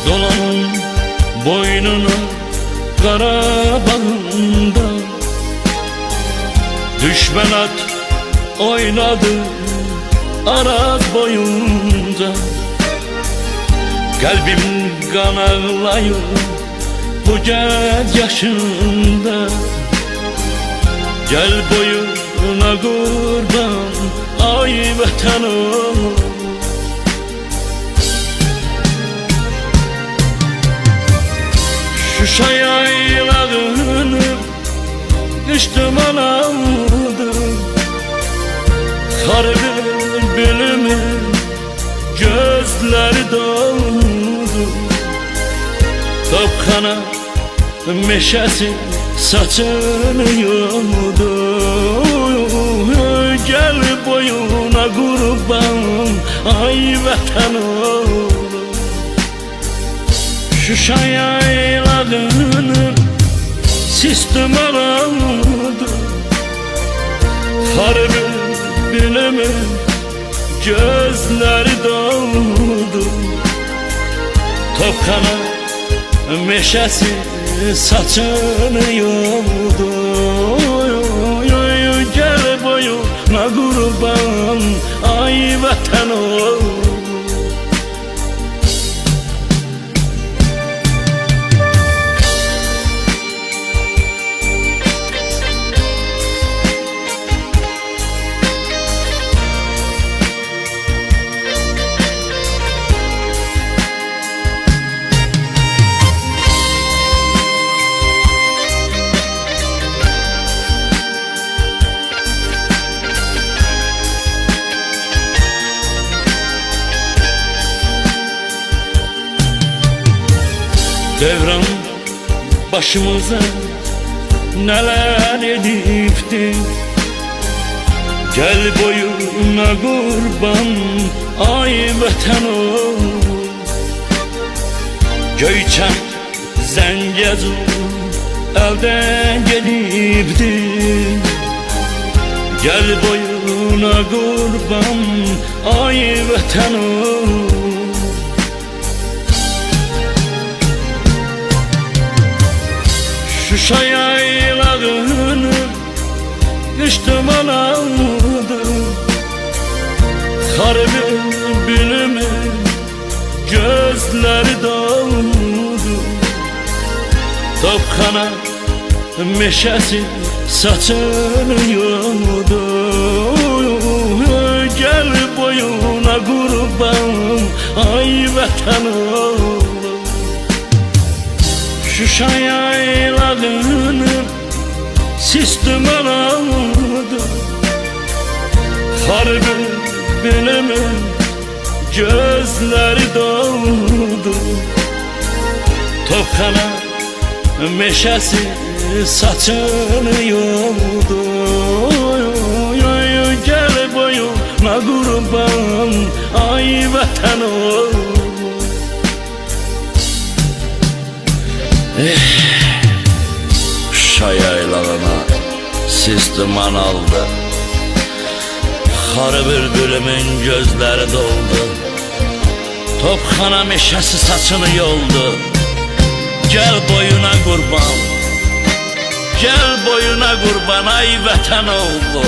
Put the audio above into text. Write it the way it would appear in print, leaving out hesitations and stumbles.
Dolanın boynuna Qarabağında düşmən at oynadı Araz boyunca. Qəlbim qan ağlayır bu gəl yaşında. Gəl boyuna qurban ay vətən oğlum. Şuşa yaylağını qış duman aldı. Xar bülbülümün gözləri doldu. Topxana meşəsi saçını yoldu. Gəl boyuna qurban ay vətən oğlum. Şuşa yaylağını sis duman aldı. Xar bülbülümün gözləri doldu. Topxana meşəsi saçını yoldu. Gəl boyuna qurban ay vətən oğlum. Devran başımıza neler edipti. Gel boyuna qurban ay vətən oğlum. Göyçəm Zəngəzur əldən gedibdi. Gel boyuna qurban ay vətən oğlum. Şuşa yaylağını qış duman aldı. Xar bülbülümün gözləri doldu. Topxana meşəsi saçını yoldu. Gəl boyuna qurban ay vətən oğlum. Şuşa yaylağını sis duman aldı. Xar bülbülümün gözləri doldu. Topxana meşəsi saçını yoldu. Gəl boyuna qurban ay vətən oğlum. Şuşa yaylağına sis duman aldı. Xar bülbülümün gözləri doldu. Topxana meşəsi saçını yoldu. Gəl boyuna qurban, gəl boyuna qurban ay vətən oğlu.